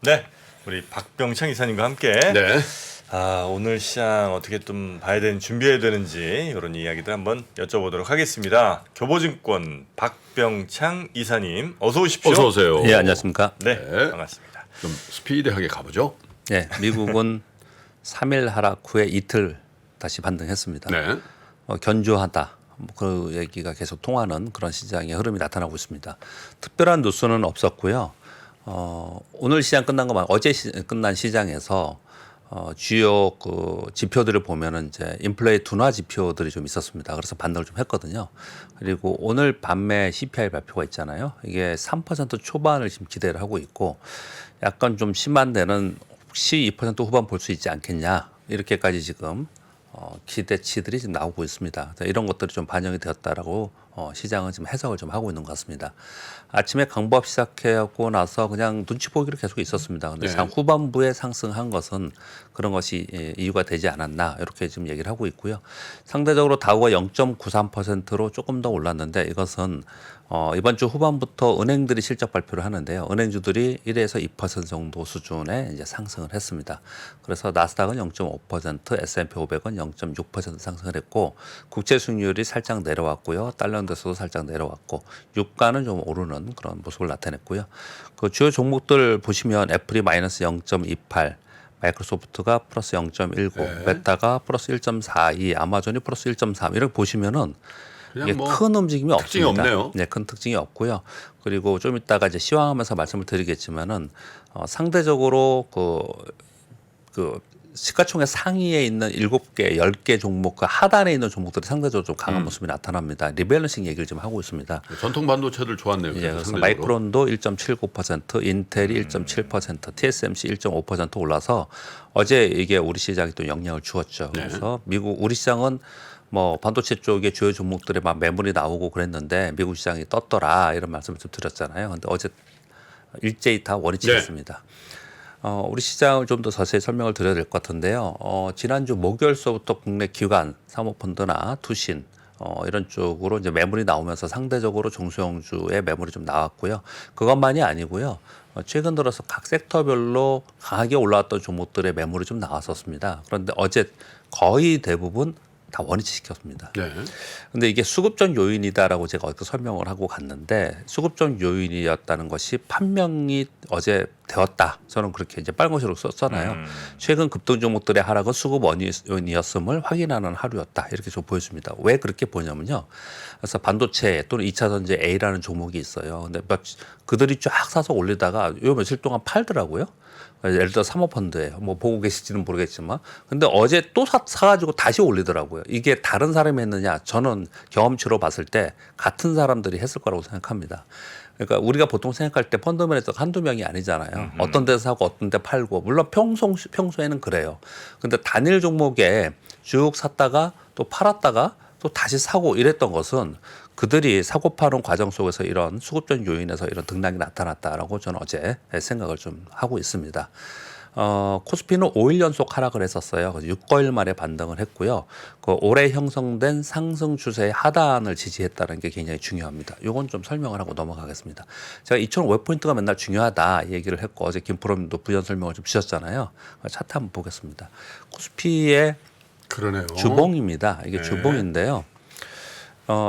네, 우리 박병창 이사님과 함께 네. 오늘 시장 어떻게 좀 봐야 되는 준비해야 되는지 이런 이야기들 한번 여쭤보도록 하겠습니다. 교보증권 박병창 이사님 어서 오십시오. 어서 오세요. 예, 안녕하십니까? 네, 네. 반갑습니다. 좀 스피디하게 가보죠. 네, 미국은 3일 하락 후에 이틀 다시 반등했습니다. 네. 견조하다. 그 얘기가 계속 통하는 그런 시장의 흐름이 나타나고 있습니다. 특별한 뉴스는 없었고요. 오늘 시장 끝난 거 말고 어제 끝난 시장에서 주요 그 지표들을 보면은 이제 인플레이 둔화 지표들이 좀 있었습니다. 그래서 반등을 좀 했거든요. 그리고 오늘 밤에 CPI 발표가 있잖아요. 이게 3% 초반을 지금 기대를 하고 있고 약간 좀 심한 데는 혹시 2% 후반 볼 수 있지 않겠냐 이렇게까지 지금 기대치들이 지금 나오고 있습니다. 이런 것들이 좀 반영이 되었다라고 시장은 지금 해석을 좀 하고 있는 것 같습니다. 아침에 강보합 시작하고 나서 그냥 눈치 보기로 계속 있었습니다. 근데 네. 후반부에 상승한 것은 그런 것이 이유가 되지 않았나 이렇게 지금 얘기를 하고 있고요. 상대적으로 다우가 0.93%로 조금 더 올랐는데 이것은 이번 주 후반부터 은행들이 실적 발표를 하는데요. 은행주들이 1에서 2% 정도 수준의 이제 상승을 했습니다. 그래서 나스닥은 0.5%, S&P 500은 0.6% 상승을 했고 국채 수익률이 살짝 내려왔고요. 달러인데서도 살짝 내려왔고 유가는 좀 오르는 그런 모습을 나타냈고요. 그 주요 종목들 보시면 애플이 마이너스 0.28, 마이크로소프트가 플러스 0.19, 네. 메타가 플러스 1.42, 아마존이 플러스 1.3 이렇게 보시면은 그냥 이게 뭐 큰 움직임이 특징이 없습니다. 없네요. 네, 큰 특징이 없고요. 그리고 좀 이따가 이제 시황하면서 말씀을 드리겠지만은 상대적으로 그 시가총액 상위에 있는 7개, 10개 종목, 그 하단에 있는 종목들이 상대적으로 좀 강한 모습이 나타납니다. 리밸런싱 얘기를 좀 하고 있습니다. 전통 반도체들 좋았네요. 예, 그래서 상대적으로. 마이크론도 1.79%, 인텔이 1.7%, TSMC 1.5% 올라서 어제 이게 우리 시장에 또 영향을 주었죠. 네. 그래서 미국 우리 시장은 뭐 반도체 쪽에 주요 종목들에 막 매물이 나오고 그랬는데 미국 시장이 떴더라 이런 말씀을 좀 드렸잖아요. 근데 어제 일제히 다 원위치했습니다. 우리 시장을 좀 더 자세히 설명을 드려야 될 것 같은데요. 지난주 목요일서부터 국내 기관, 사모펀드나 투신 이런 쪽으로 이제 매물이 나오면서 상대적으로 중소형주의 매물이 좀 나왔고요. 그것만이 아니고요. 최근 들어서 각 섹터별로 강하게 올라왔던 종목들의 매물이 좀 나왔었습니다. 그런데 어제 거의 대부분 다 원위치 시켰습니다. 네. 근데 이게 수급적 요인이다라고 제가 어떻게 설명을 하고 갔는데 수급적 요인이었다는 것이 판명이 어제 되었다. 저는 그렇게 이제 빨간색으로 썼잖아요. 최근 급등 종목들의 하락은 수급 원인이었음을 확인하는 하루였다. 이렇게 좀 보여줍니다. 왜 그렇게 보냐면요. 그래서 반도체 또는 2차 전지 A라는 종목이 있어요. 근데 그들이 쫙 사서 올리다가 요 며칠 동안 팔더라고요. 예를 들어 사모펀드예요. 뭐 보고 계실지는 모르겠지만, 근데 어제 또 사가지고 다시 올리더라고요. 이게 다른 사람이 했느냐? 저는 경험치로 봤을 때 같은 사람들이 했을 거라고 생각합니다. 그러니까 우리가 보통 생각할 때 펀더맨에서 한두 명이 아니잖아요. 어떤 데서 사고 어떤 데 팔고, 물론 평소에는 그래요. 근데 단일 종목에 쭉 샀다가 또 팔았다가 또 다시 사고 이랬던 것은 그들이 사고 파는 과정 속에서 이런 수급적 요인에서 이런 등락이 나타났다라고 저는 어제 생각을 좀 하고 있습니다. 코스피는 5일 연속 하락을 했었어요. 6거일 만에 반등을 했고요. 그 올해 형성된 상승 추세의 하단을 지지했다는 게 굉장히 중요합니다. 이건 좀 설명을 하고 넘어가겠습니다. 제가 2,500포인트가 맨날 중요하다 얘기를 했고 어제 김프로님도 부연 설명을 좀 주셨잖아요. 차트 한번 보겠습니다. 코스피의 그러네요. 주봉입니다. 이게 네. 주봉인데요.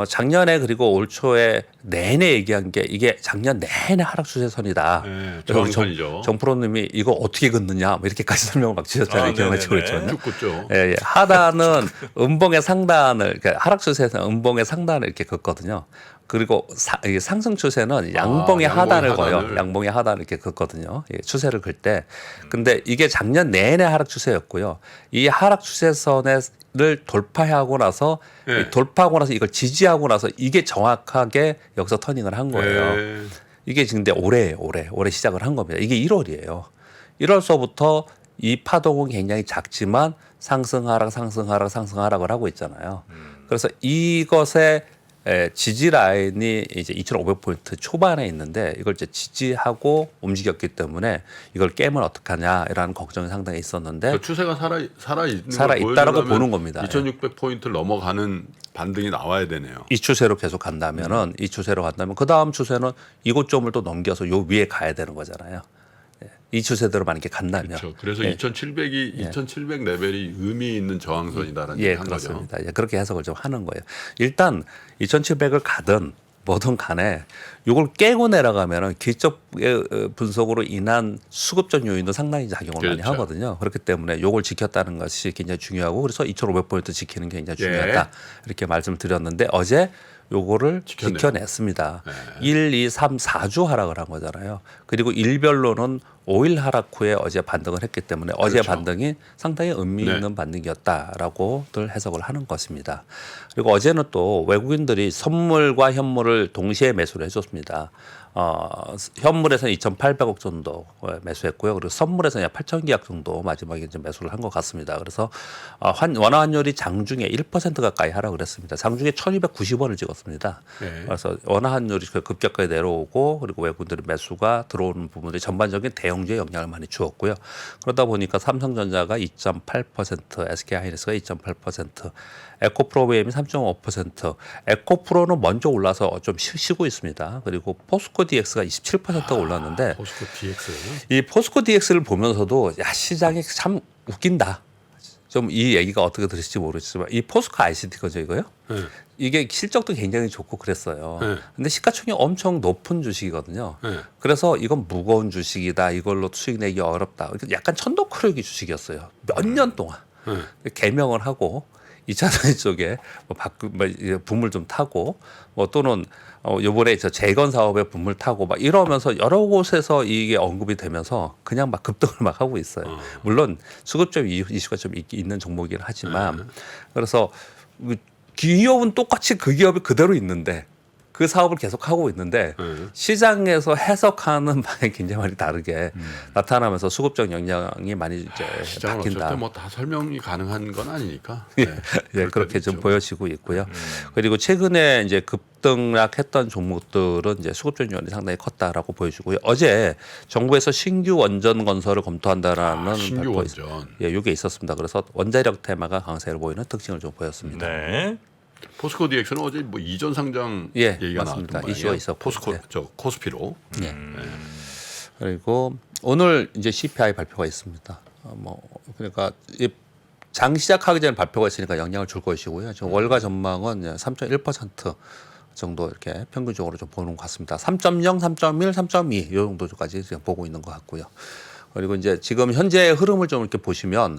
작년에 그리고 올 초에 내내 얘기한 게 이게 작년 내내 하락 추세선이다. 네, 저항선이죠. 정프로님이 이거 어떻게 긋느냐 뭐 이렇게까지 설명을 막 주셨잖아요. 기억나시고 그랬죠. 쭉 긋죠. 예, 예. 하단은 음봉의 상단을 그러니까 하락 추세에서 음봉의 상단을 이렇게 긋거든요. 그리고 이게 상승 추세는 양봉의 하단을 거요. 양봉의 하단을 이렇게 긋거든요. 예, 추세를 긋 때. 근데 이게 작년 내내 하락 추세였고요. 이 하락 추세선을 돌파하고 나서 네. 돌파하고 나서 이걸 지지하고 나서 이게 정확하게 여기서 터닝을 한 거예요. 네. 이게 지금 근데 올해 시작을 한 겁니다. 이게 1월이에요. 1월서부터 이 파동은 굉장히 작지만 상승하락을 하고 있잖아요. 그래서 이것의 지지 라인이 이제 2,500포인트 초반에 있는데 이걸 이제 지지하고 움직였기 때문에 이걸 깨면 어떡하냐라는 걱정이 상당히 있었는데 그 추세가 살아 있다라고 보는 겁니다. 2,600포인트를 넘어가는 반등이 나와야 되네요. 이 추세로 계속 간다면은 그 다음 추세는 이곳 점을 또 넘겨서 요 위에 가야 되는 거잖아요. 이 추세대로 만약에 간다면. 그렇죠. 그래서 예. 2,700 레벨이 의미 있는 저항선이다라는 얘기 한 거죠. 그렇습니다. 예, 그렇게 해석을 좀 하는 거예요. 일단 2,700을 가든 뭐든 간에 이걸 깨고 내려가면은 기적 분석으로 인한 수급적 요인도 상당히 작용을 많이 그렇죠. 하거든요. 그렇기 때문에 이걸 지켰다는 것이 굉장히 중요하고 그래서 2,500포인트 지키는 게 굉장히 중요하다. 이렇게 말씀을 드렸는데 어제 요거를 지켰네요. 지켜냈습니다. 네. 1, 2, 3, 4주 하락을 한 거잖아요. 그리고 일별로는 5일 하락 후에 어제 반등을 했기 때문에 어제 그렇죠. 반등이 상당히 의미 네. 있는 반등이었다라고들 해석을 하는 것입니다. 그리고 어제는 또 외국인들이 선물과 현물을 동시에 매수를 해줬습니다. 현물에서는 2,800억 정도 매수했고요. 그리고 선물에서는 약 8,000계약 정도 마지막에 이제 매수를 한 것 같습니다. 그래서 원화 환율이 장중에 1% 가까이 하락을 했습니다. 장중에 1,290원을 찍었습니다. 네. 그래서 원화 환율이 급격하게 내려오고 그리고 외국인들의 매수가 들어오는 부분들이 전반적인 대형주에 영향을 많이 주었고요. 그러다 보니까 삼성전자가 2.8%, SK하이닉스가 2.8%, 에코프로비엠이 3.5%, 에코프로는 먼저 올라서 좀 쉬고 있습니다. 그리고 포스코 DX가 27%가 올랐는데 포스코 DX. 이 포스코 DX를 보면서도 야 시장이 참 웃긴다. 좀 이 얘기가 어떻게 들으실지 모르겠지만 이 포스코 ICT 거죠 이거요? 네. 이게 실적도 굉장히 좋고 그랬어요. 네. 근데 시가총액이 엄청 높은 주식이거든요. 네. 그래서 이건 무거운 주식이다. 이걸로 수익 내기 어렵다. 약간 천도크루기 주식이었어요. 몇 년 동안 개명을 하고 2차 전지 쪽에 붐을 좀 타고 또는 요번에 저 재건 사업에 붐을 타고 막 이러면서 여러 곳에서 이게 언급이 되면서 그냥 막 급등을 막 하고 있어요. 물론 수급적 이슈가 좀 있는 종목이긴 하지만 그래서 기업은 똑같이 그 기업이 그대로 있는데 그 사업을 계속 하고 있는데 시장에서 해석하는 바에 굉장히 많이 다르게 나타나면서 수급적 영향이 많이 이제 시장은 바뀐다. 어쩔 때 뭐 다 설명이 가능한 건 아니니까. 예, 그렇게 좀 보여지고 있고요. 그리고 최근에 이제 급등락했던 종목들은 이제 수급적 요인이 상당히 컸다라고 보여지고요. 어제 정부에서 신규 원전 건설을 검토한다라는 신규 발표 원전. 예, 이게 있었습니다. 그래서 원자력 테마가 강세를 보이는 특징을 좀 보였습니다. 네. 포스코 DX는 어제 뭐 이전 상장 예, 얘기가 맞습니다. 나왔던 이슈가 있었고, 포스코 예. 저 코스피로. 그리고 오늘 이제 CPI 발표가 있습니다. 그러니까 장 시작하기 전에 발표가 있으니까 영향을 줄 것이고요. 지금 월가 전망은 3.1% 정도 이렇게 평균적으로 좀 보는 것 같습니다. 3.0, 3.1, 3.2 이 정도까지 지금 보고 있는 것 같고요. 그리고 이제 지금 현재의 흐름을 좀 이렇게 보시면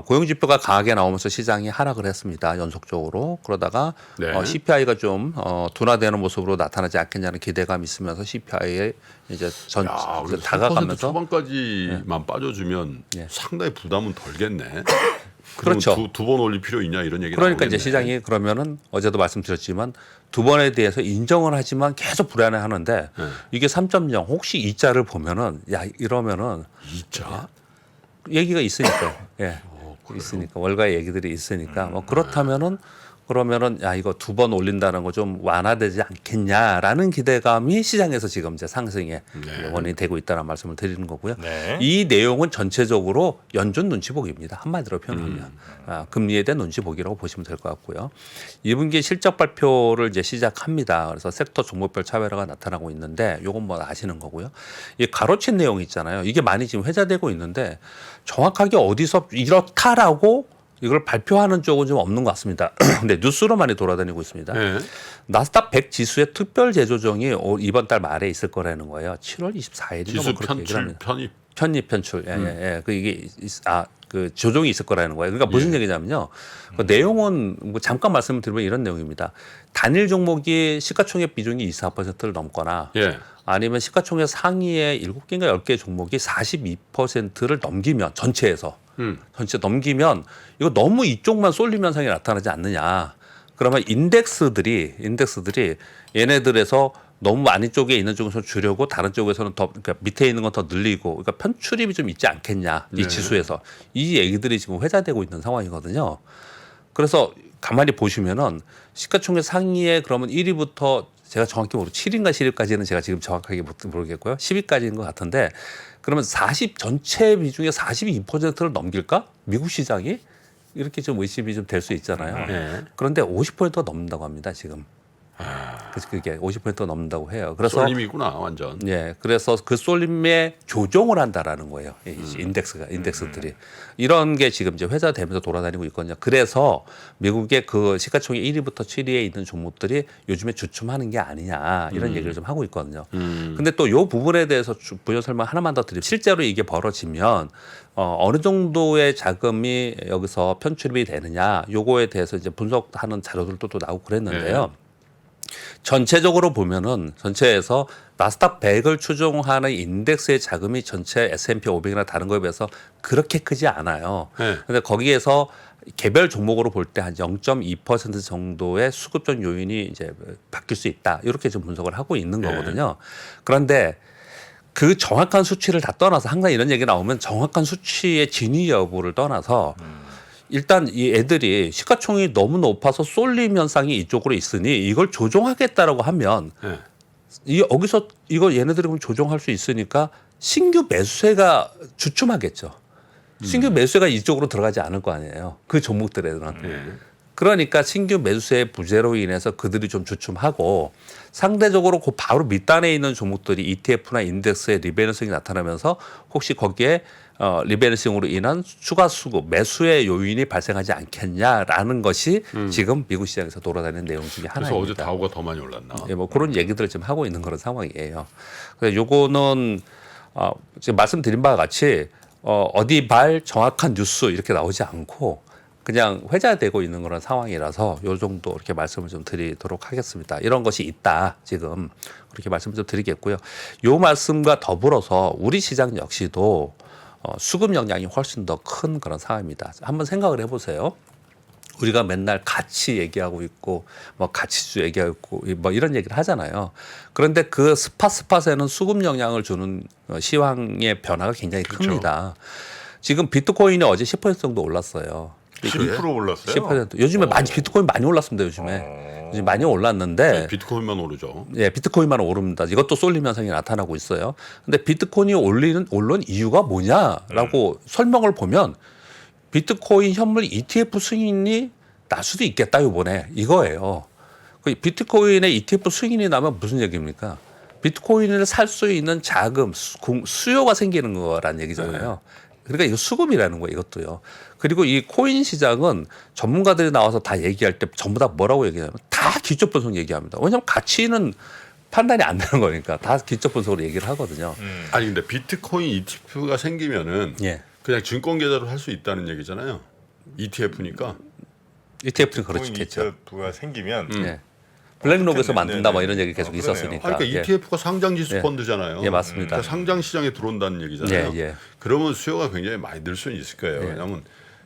고용 지표가 강하게 나오면서 시장이 하락을 했습니다. 연속적으로. 그러다가 네. CPI가 좀 둔화되는 모습으로 나타나지 않겠냐는 기대감이 있으면서 CPI에 이제 야, 우리 3% 다가가면서 초반까지만 빠져주면 상당히 부담은 덜겠네. 그렇죠. 두 번 올릴 필요 있냐 이런 얘기. 그러니까 이제 나오겠네. 시장이 그러면은 어제도 말씀드렸지만 두 번에 대해서 인정을 하지만 계속 불안해하는데 이게 3.0 혹시 2자를 보면은 야 이러면은 2자. 얘기가 있으니까 예 있으니까 월가의 얘기들이 있으니까 뭐 그렇다면은 그러면은 야 이거 두 번 올린다는 거 좀 완화되지 않겠냐라는 기대감이 시장에서 지금 이제 상승의 원인이 되고 있다는 말씀을 드리는 거고요. 네. 이 내용은 전체적으로 연준 눈치 보기입니다. 한마디로 표현하면 금리에 대한 눈치 보기라고 보시면 될 것 같고요. 2분기 실적 발표를 이제 시작합니다. 그래서 섹터 종목별 차별화가 나타나고 있는데 요건 뭐 아시는 거고요. 이 가로친 내용이 있잖아요. 이게 많이 지금 회자되고 있는데 정확하게 어디서 이렇다라고 이걸 발표하는 쪽은 좀 없는 것 같습니다. 근데 뉴스로 많이 돌아다니고 있습니다. 네. 나스닥 100 지수의 특별 재조정이 이번 달 말에 있을 거라는 거예요. 7월 24일인가 지수 뭐 그렇게 얘기를 합니다. 편입. 편입. 예. 그 이게 그 조정이 있을 거라는 거예요. 그러니까 무슨 얘기냐면요. 그 내용은 뭐 잠깐 말씀을 드리면 이런 내용입니다. 단일 종목이 시가총액 비중이 24%를 넘거나 예. 아니면 시가총액 상위의 7개인가 10개 종목이 42%를 넘기면 전체에서 전체 넘기면 이거 너무 이쪽만 쏠림 현상이 나타나지 않느냐. 그러면 인덱스들이 얘네들에서 너무 많은 쪽에 있는 쪽에서 줄여고 다른 쪽에서는 더 그러니까 밑에 있는 건 더 늘리고 그러니까 편출입이 좀 있지 않겠냐. 이 지수에서 이 얘기들이 지금 회자되고 있는 상황이거든요. 그래서 가만히 보시면은 시가총액 상위에 그러면 1위부터 제가 정확히 모르고 7인가 10위까지는 제가 지금 정확하게 모르겠고요. 10위까지인 것 같은데 그러면 전체 비중의 42%를 넘길까? 미국 시장이 이렇게 좀 의심이 좀 될 수 있잖아요. 네. 그런데 50%가 넘는다고 합니다. 지금 그래서 그게 50% 넘는다고 해요. 그래서 쏠림이구나 완전. 예, 그래서 그 쏠림에 조종을 한다라는 거예요. 이 인덱스들이 이런 게 지금 이제 회자되면서 돌아다니고 있거든요. 그래서 미국의 그 시가총액 1위부터 7위에 있는 종목들이 요즘에 주춤하는 게 아니냐 이런 얘기를 좀 하고 있거든요. 근데 또 요 부분에 대해서 부연 설명 하나만 더 드리면 실제로 이게 벌어지면 어느 정도의 자금이 여기서 편출입이 되느냐 요거에 대해서 이제 분석하는 자료들도 또 나오고 그랬는데요. 전체적으로 보면은 전체에서 나스닥 100을 추종하는 인덱스의 자금이 전체 S&P 500이나 다른 거에 비해서 그렇게 크지 않아요. 네. 근데 거기에서 개별 종목으로 볼 때 한 0.2% 정도의 수급적 요인이 이제 바뀔 수 있다. 이렇게 좀 분석을 하고 있는 거거든요. 그런데 그 정확한 수치를 다 떠나서 항상 이런 얘기 나오면 정확한 수치의 진위 여부를 떠나서 일단 이 애들이 시가총액이 너무 높아서 쏠림 현상이 이쪽으로 있으니 이걸 조종하겠다라고 하면 네. 여기서 이거 얘네들이 그럼 조종할 수 있으니까 신규 매수세가 주춤하겠죠. 신규 매수세가 이쪽으로 들어가지 않을 거 아니에요. 그 종목들에는. 그러니까 신규 매수세의 부재로 인해서 그들이 좀 주춤하고 상대적으로 그 바로 밑단에 있는 종목들이 ETF나 인덱스의 리밸런싱이 나타나면서 혹시 거기에 리밸런싱으로 인한 추가 수급, 매수의 요인이 발생하지 않겠냐라는 것이 지금 미국 시장에서 돌아다니는 내용 중에 하나입니다. 그래서 어제 다우가 더 많이 올랐나? 예, 뭐 그런 얘기들을 지금 하고 있는 그런 상황이에요. 그래서 요거는 지금 말씀드린 바와 같이 어디 발 정확한 뉴스 이렇게 나오지 않고 그냥 회자되고 있는 그런 상황이라서 요 정도 이렇게 말씀을 좀 드리도록 하겠습니다. 이런 것이 있다 지금 그렇게 말씀을 좀 드리겠고요. 요 말씀과 더불어서 우리 시장 역시도 수급 역량이 훨씬 더 큰 그런 상황입니다. 한번 생각을 해보세요. 우리가 맨날 가치 얘기하고 있고 뭐 가치주 얘기하고 있고 뭐 이런 얘기를 하잖아요. 그런데 그 스팟에는 수급 역량을 주는 시황의 변화가 굉장히 큽니다. 지금 비트코인이 어제 10% 정도 올랐어요. 10% 올랐어요. 10%. 요즘에 많이 비트코인 많이 올랐습니다. 요즘에. 요즘 많이 올랐는데 비트코인만 오르죠. 예, 비트코인만 오릅니다. 이것도 쏠림 현상이 나타나고 있어요. 근데 비트코인이 오른 이유가 뭐냐라고 설명을 보면 비트코인 현물 ETF 승인이 날 수도 있겠다 이번에 이거예요. 그 비트코인의 ETF 승인이 나면 무슨 얘기입니까? 비트코인을 살 수 있는 자금 수요가 생기는 거란 얘기잖아요. 그러니까 이거 수급이라는 거예요, 이것도요. 그리고 이 코인 시장은 전문가들이 나와서 다 얘기할 때 전부 다 뭐라고 얘기하냐면 다 기초 분석 얘기합니다. 왜냐하면 가치는 판단이 안 되는 거니까 다 기초 분석으로 얘기를 하거든요. 아니 근데 비트코인 ETF가 생기면은 예. 그냥 증권 계좌로 할 수 있다는 얘기잖아요. ETF니까. ETF는 코인 그렇겠죠. ETF가 생기면 예. 블랙록에서 어떻게 만든다 뭐 네네. 이런 얘기 계속 그러네요. 있었으니까. 그러니까 예. ETF가 상장지수 예. 펀드잖아요. 예, 맞습니다. 그러니까 상장 시장에 들어온다는 얘기잖아요. 예, 예. 그러면 수요가 굉장히 많이 늘 수는 있을 거예요. 예. 왜냐하면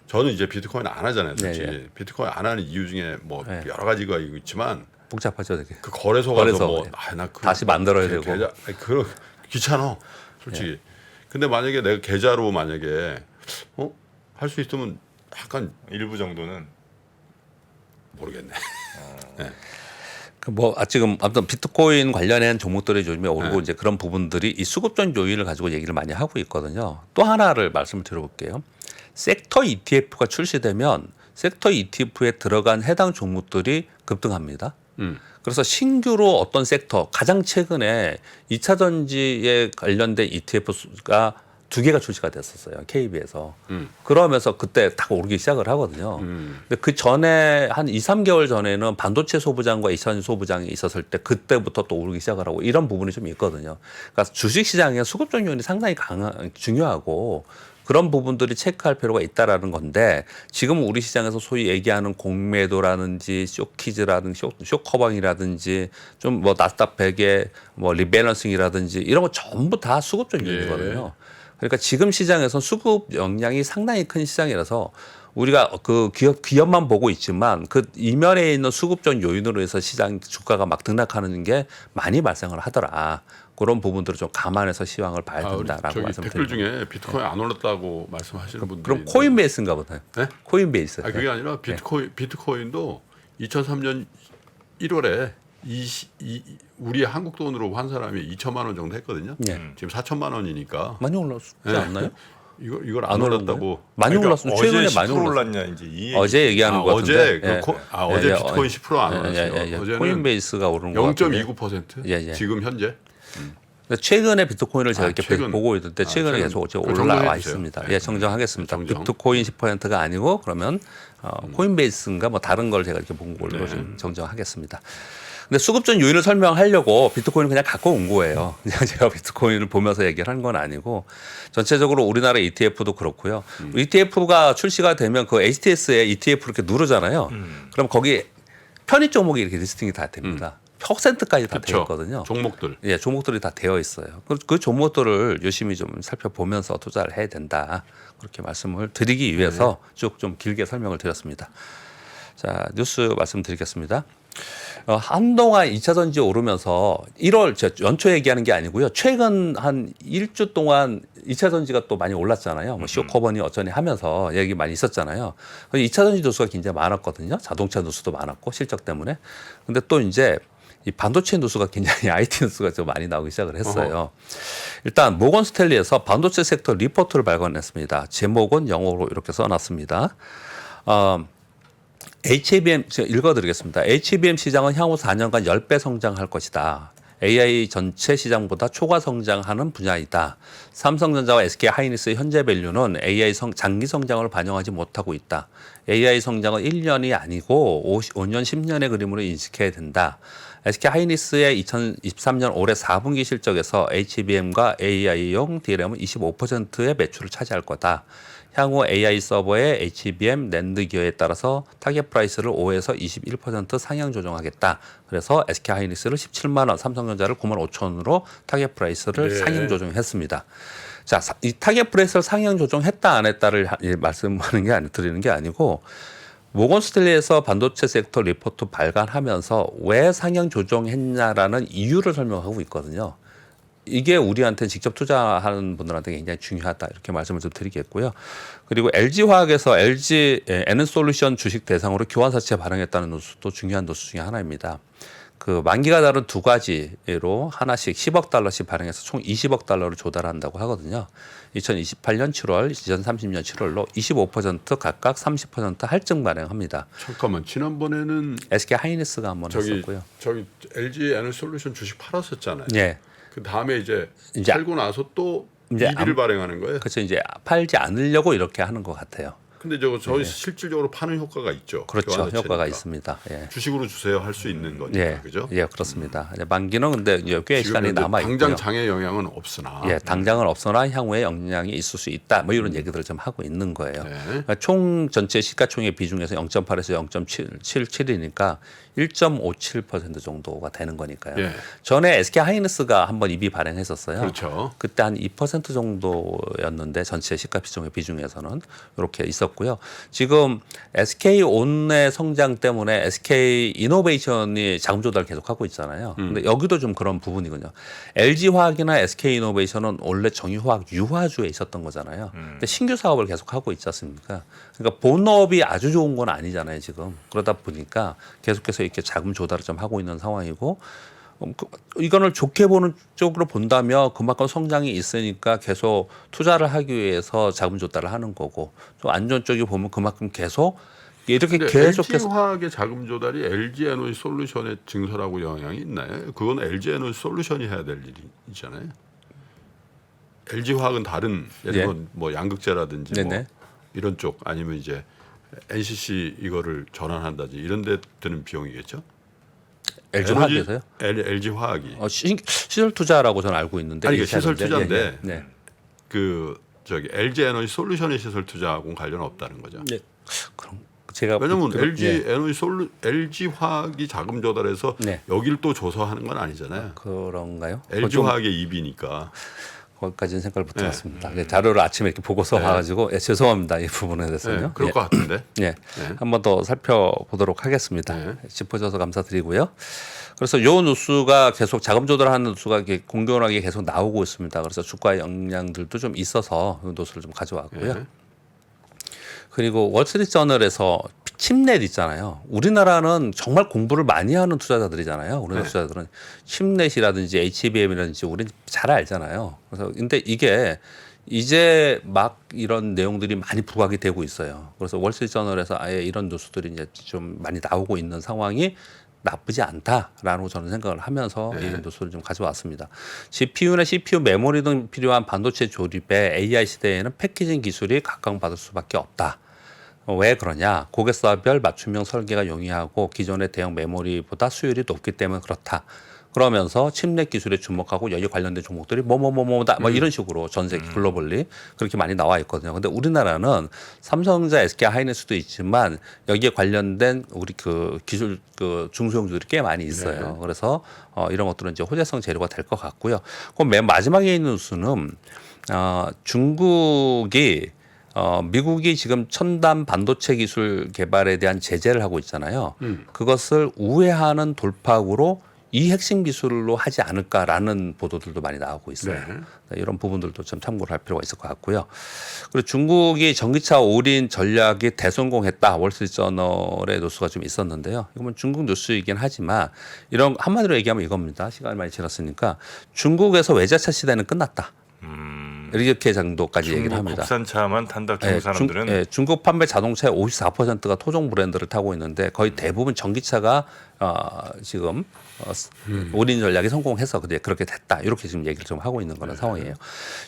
저는 이제 비트코인 안 하잖아요. 솔직히 예, 예. 비트코인 안 하는 이유 중에 뭐 예. 여러 가지가 있지만 복잡하죠, 되게. 그 거래소 가서 거래소, 뭐 예. 다시 만들어야 되고. 계좌, 그 귀찮아 솔직히. 근데 만약에 내가 계좌로 만약에 할 수 있으면 약간 일부 정도는 모르겠네. 뭐 지금 아무튼 비트코인 관련한 종목들이 요즘에 오르고 이제 그런 부분들이 이 수급적 요인을 가지고 얘기를 많이 하고 있거든요. 또 하나를 말씀을 드려볼게요. 섹터 ETF가 출시되면 섹터 ETF에 들어간 해당 종목들이 급등합니다. 그래서 신규로 어떤 섹터 가장 최근에 2차 전지에 관련된 ETF가 2개가 출시가 됐었어요. KB에서. 그러면서 그때 딱 오르기 시작을 하거든요. 근데 그 전에 한 2, 3개월 전에는 반도체 소부장과 2차 소부장이 있었을 때 그때부터 또 오르기 시작을 하고 이런 부분이 좀 있거든요. 그러니까 주식 시장에 수급적 요인이 상당히 중요하고 그런 부분들이 체크할 필요가 있다라는 건데 지금 우리 시장에서 소위 얘기하는 공매도라든지 쇼키즈라든지 쇼커방이라든지 좀 뭐 나스닥 100의 뭐 리밸런싱이라든지 이런 거 전부 다 수급적 요인이거든요. 그러니까 지금 시장에서 수급 역량이 상당히 큰 시장이라서 우리가 그 기업만 보고 있지만 그 이면에 있는 수급적 요인으로 해서 시장 주가가 막 등락하는 게 많이 발생을 하더라. 그런 부분들을 좀 감안해서 시황을 봐야 된다라고 저기 말씀드립니다. 댓글 중에 비트코인 안 올랐다고 말씀하시는 분들이 그럼 있는데. 코인베이스인가 보다. 네? 코인베이스. 그게 아니라 비트코인도 2003년 1월에 우리 한국 돈으로 한 사람이 2천만 원 정도 했거든요. 예. 지금 4천만 원이니까 많이 올랐지 네. 않나요? 이걸 안 안 오른 올랐다고. 거예요? 많이 그러니까 올랐어요. 최근에 어제 많이 10% 올랐어요. 올랐냐 이제 이 얘기. 어제 얘기하는 것 어제 같은데. 어제 비트코인 10%안 올랐어요. 어제는 코인베이스가 오른 거 같은데. 0.29%. 예, 예. 지금 현재. 근데 최근에 비트코인을 제가 이렇게 최근. 보고 있는데 최근에 최근. 계속 그걸 올라와 정정해 있습니다. 주세요. 예, 정정하겠습니다. 정정. 비트코인 10%가 아니고 그러면 코인베이스인가 뭐 다른 걸 제가 이렇게 본 걸로 좀 정정하겠습니다. 근데 수급전 요인을 설명하려고 비트코인을 그냥 갖고 온 거예요. 그냥 제가 비트코인을 보면서 얘기를 한 건 아니고 전체적으로 우리나라 ETF도 그렇고요. ETF가 출시가 되면 그 HTS에 ETF 이렇게 누르잖아요. 그럼 거기 편의 종목이 이렇게 리스팅이 다 됩니다. 퍼센트까지 다 되어 있거든요. 종목들. 예, 종목들이 다 되어 있어요. 그 종목들을 유심히 좀 살펴보면서 투자를 해야 된다. 그렇게 말씀을 드리기 위해서 쭉 좀 길게 설명을 드렸습니다. 자, 뉴스 말씀드리겠습니다. 한동안 2차 전지 오르면서 1월 연초 얘기하는 게 아니고요. 최근 한 1주 동안 2차 전지가 또 많이 올랐잖아요. 뭐 쇼커버니 어쩌니 하면서 얘기 많이 있었잖아요. 2차 전지 뉴스가 굉장히 많았거든요. 자동차 뉴스도 많았고 실적 때문에. 근데 또 이제 이 반도체 뉴스가 굉장히 IT 뉴스가 좀 많이 나오기 시작을 했어요. 일단 모건 스탠리에서 반도체 섹터 리포트를 발간했습니다. 제목은 영어로 이렇게 써놨습니다. HBM 제가 읽어드리겠습니다. HBM 시장은 향후 4년간 10배 성장할 것이다. AI 전체 시장보다 초과 성장하는 분야이다. 삼성전자와 SK하이닉스의 현재 밸류는 AI 장기 성장을 반영하지 못하고 있다. AI 성장은 1년이 아니고 5년, 10년의 그림으로 인식해야 된다. SK하이닉스의 2023년 올해 4분기 실적에서 HBM과 AI용 DRAM은 25%의 매출을 차지할 거다. 향후 AI 서버의 HBM 낸드 기여에 따라서 타겟 프라이스를 5에서 21% 상향 조정하겠다. 그래서 SK하이닉스를 17만 원, 삼성전자를 9만 5천 원으로 타겟 프라이스를 상향 조정했습니다. 자, 이 타겟 프라이스를 상향 조정했다 안 했다를 말씀하는 게 드리는 게 아니고 모건 스탠리에서 반도체 섹터 리포트 발간하면서 왜 상향 조정했냐라는 이유를 설명하고 있거든요. 이게 우리한테 직접 투자하는 분들한테 굉장히 중요하다 이렇게 말씀을 좀 드리겠고요. 그리고 LG화학에서 LG 에너솔루션 주식 대상으로 교환사채 발행했다는 뉴스도 중요한 뉴스 중에 하나입니다. 그 만기가 다른 두 가지로 하나씩 10억 달러씩 발행해서 총 20억 달러를 조달한다고 하거든요. 2028년 7월, 2030년 7월로 25% 각각 30% 할증 발행합니다. 잠깐만 지난번에는 SK 하이닉스가 한번 했었고요. 저기 LG 에너솔루션 주식 팔았었잖아요. 예. 그 다음에 이제 이제 팔고 나서 또 이제 EB를 발행하는 거예요. 그래서 이제 팔지 않으려고 이렇게 하는 것 같아요. 근데 저희 실질적으로 파는 효과가 있죠. 그렇죠. 교환사채니까. 효과가 있습니다. 예. 주식으로 주세요 할 수 있는 거니까 예, 그죠? 예, 그렇습니다. 이제 만기는 근데 이제 꽤 지금 시간이 남아 있고요. 당장 장애 영향은 없으나 예, 당장은 없으나 향후에 영향이 있을 수 있다. 뭐 이런 얘기들을 좀 하고 있는 거예요. 네. 그러니까 총 전체 시가총액 비중에서 0.8에서 0.77이니까 1.57% 정도가 되는 거니까요. 예. 전에 SK 하이닉스가 한번 EB 발행했었어요. 그렇죠. 그때 한 2% 정도였는데 전체 시가 비중의 비중에서는 이렇게 있었고요. 지금 SK 온의 성장 때문에 SK 이노베이션이 자금 조달 계속하고 있잖아요. 근데 여기도 좀 그런 부분이군요. LG 화학이나 SK 이노베이션은 원래 정유화학 유화주에 있었던 거잖아요. 근데 신규 사업을 계속하고 있지 않습니까? 그러니까 본업이 아주 좋은 건 아니잖아요, 지금. 그러다 보니까 계속해서 이렇게 자금 조달을 좀 하고 있는 상황이고 이거를 좋게 보는 쪽으로 본다면 그만큼 성장이 있으니까 계속 투자를 하기 위해서 자금 조달을 하는 거고 또 안 좋은 쪽이 보면 그만큼 계속 이렇게 계속해서 LG 화학의 자금 조달이 LG 에너지 솔루션의 증설하고 영향이 있나요? 그건 LG 에너지 솔루션이 해야 될 일이잖아요. LG 화학은 다른 예를 들면 뭐 양극재라든지 뭐 네네. 이런 쪽 아니면 이제 NCC 이거를 전환한다든지 이런 데 드는 비용이겠죠? LG 화학에서요? LG 화학이 시설 투자라고 저는 알고 있는데 아니, 이게 이렇게 시설 하는데, 투자인데 네. 그 저기 LG 에너지 솔루션의 시설 투자하고는 관련 없다는 거죠. 네. 그럼 제가 왜냐하면 그- LG 에너지 LG 화학이 자금 조달해서 네. 여기를 또 조사하는 건 아니잖아요. 그런가요? LG 좀 화학의 입이니까. 거기까지는 생각을 못해봤습니다. 자료를 아침에 이렇게 보고서 봐가지고 죄송합니다 이 부분에 대해서는요. 네, 그럴 것 같은데. 예, 한 번 더 살펴보도록 하겠습니다. 네. 짚어줘서 감사드리고요. 그래서 요 뉴스가 계속 자금 조달하는 뉴스가 이렇게 공존하게 계속 나오고 있습니다. 그래서 주가의 영향들도 좀 있어서 이 뉴스를 좀 가져왔고요. 네. 그리고 월스트리트 저널에서 칩넷 있잖아요. 우리나라는 정말 공부를 많이 하는 투자자들이잖아요. 우리나라 투자자들은 칩넷이라든지 HBM이라든지 우리는 잘 알잖아요. 그래서 근데 이게 이제 막 이런 내용들이 많이 부각이 되고 있어요. 그래서 월스트리트저널에서 아예 이런 뉴스들이 이제 좀 많이 나오고 있는 상황이 나쁘지 않다라고 저는 생각을 하면서 이 뉴스를 좀 가져왔습니다. GPU나 CPU, 메모리 등 필요한 반도체 조립에 AI 시대에는 패키징 기술이 각광받을 수밖에 없다. 왜 그러냐? 고객사별 맞춤형 설계가 용이하고 기존의 대형 메모리보다 수율이 높기 때문에 그렇다. 그러면서 칩넷 기술에 주목하고 여기 관련된 종목들이 뭐뭐뭐뭐다 뭐 이런 식으로 전 세계 글로벌리 그렇게 많이 나와 있거든요. 근데 우리나라는 삼성전자, SK 하이닉스도 있지만 여기에 관련된 우리 그 기술 그 중소형주들이 꽤 많이 있어요. 그래서 이런 것들은 이제 호재성 재료가 될 것 같고요. 그럼 맨 마지막에 있는 수는 중국이 미국이 지금 첨단 반도체 기술 개발에 대한 제재를 하고 있잖아요. 그것을 우회하는 돌파구로 이 핵심 기술로 하지 않을까라는 보도들도 많이 나오고 있어요. 이런 부분들도 좀 참고를 할 필요가 있을 것 같고요. 그리고 중국이 전기차 올인 전략이 대성공했다. 월스트리트저널의 뉴스가 좀 있었는데요. 이건 중국 뉴스이긴 하지만 이런 한마디로 얘기하면 이겁니다. 시간이 많이 지났으니까 중국에서 외제차 시대는 끝났다. 이렇게 정도까지 얘기를 합니다. 국산차만 탄다 중국 사람들은 중국 판매 자동차의 54%가 토종 브랜드를 타고 있는데 거의 대부분 전기차가 지금 올인 전략이 성공해서 그렇게 됐다. 이렇게 지금 얘기를 좀 하고 있는 그런 상황이에요.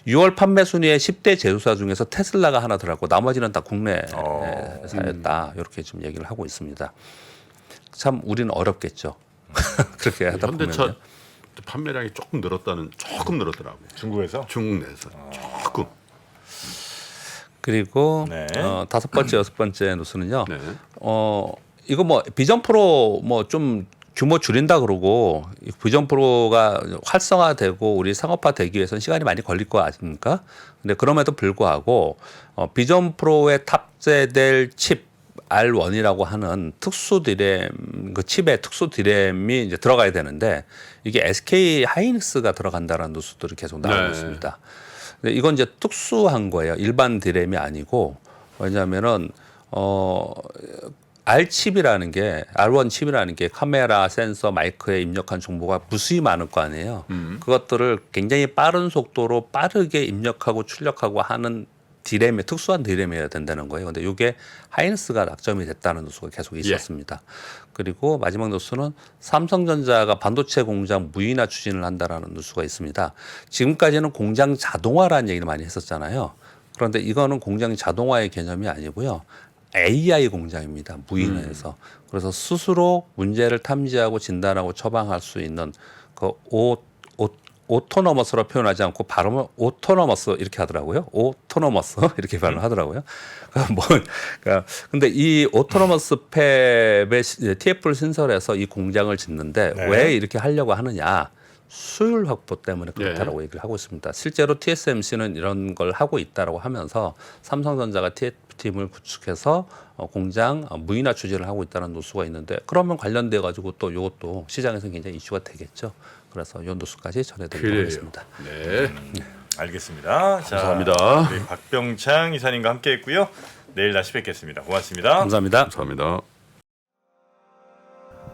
6월 판매 순위에 10대 제조사 중에서 테슬라가 하나 들어갔고 나머지는 다 국내사였다. 이렇게 지금 얘기를 하고 있습니다. 참 우리는 어렵겠죠. 그렇게 하다 보면 현대차 판매량이 조금 늘었더라고. 중국에서 중국 내에서 조금. 그리고 네. 다섯 번째, 여섯 번째 뉴스는요. 네. 이거 뭐 비전 프로 뭐 좀 규모 줄인다 그러고 비전 프로가 활성화되고 우리 상업화되기 위해서는 시간이 많이 걸릴 거 아닙니까? 근데 그럼에도 불구하고 비전 프로에 탑재될 칩 R1이라고 하는 특수 디램 그 칩에 특수 디램이 이제 들어가야 되는데 이게 SK 하이닉스가 들어간다라는 뉴스들이 계속 나오고 있습니다. 근데 이건 이제 특수한 거예요. 일반 디램이 아니고 왜냐하면은 R 칩이라는 게 R1 칩이라는 게 카메라, 센서, 마이크에 입력한 정보가 무수히 많을 거 아니에요. 그것들을 굉장히 빠른 속도로 빠르게 입력하고 출력하고 하는 디램이 특수한 디램이어야 된다는 거예요. 근데 이게 하이닉스가 낙점이 됐다는 뉴스가 계속 있었습니다. 그리고 마지막 뉴스는 삼성전자가 반도체 공장 무인화 추진을 한다라는 뉴스가 있습니다. 지금까지는 공장 자동화라는 얘기를 많이 했었잖아요. 그런데 이거는 공장 자동화의 개념이 아니고요. AI 공장입니다. 무인화해서. 그래서 스스로 문제를 탐지하고 진단하고 처방할 수 있는 그 오토노머스로 표현하지 않고 발음을 오토노머스 이렇게 하더라고요. 오토노머스 이렇게 발음을 하더라고요. 근데 이 오토노머스 팹의 TF를 신설해서 이 공장을 짓는데 왜 이렇게 하려고 하느냐? 수율 확보 때문에 그렇다라고 얘기를 하고 있습니다. 실제로 TSMC는 이런 걸 하고 있다라고 하면서 삼성전자가 TF팀을 구축해서 공장 무인화 추진을 하고 있다는 뉴스가 있는데 그러면 관련돼 가지고 또 이것도 시장에서 굉장히 이슈가 되겠죠. 그래서 이 뉴스까지 전해드리도록 하겠습니다. 네. 알겠습니다. 감사합니다. 자, 우리 박병창 이사님과 함께했고요. 내일 다시 뵙겠습니다. 고맙습니다. 감사합니다. 감사합니다.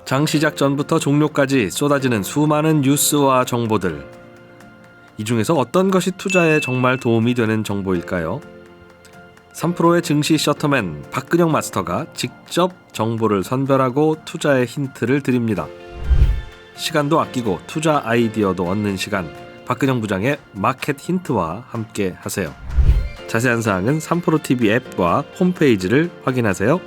장 시작 전부터 종료까지 쏟아지는 수많은 뉴스와 정보들. 이 중에서 어떤 것이 투자에 정말 도움이 되는 정보일까요? 3프로의 증시 셔터맨 박근영 마스터가 직접 정보를 선별하고 투자의 힌트를 드립니다. 시간도 아끼고 투자 아이디어도 얻는 시간, 박근영 부장의 마켓 힌트와 함께 하세요. 자세한 사항은 3프로 TV 앱과 홈페이지를 확인하세요.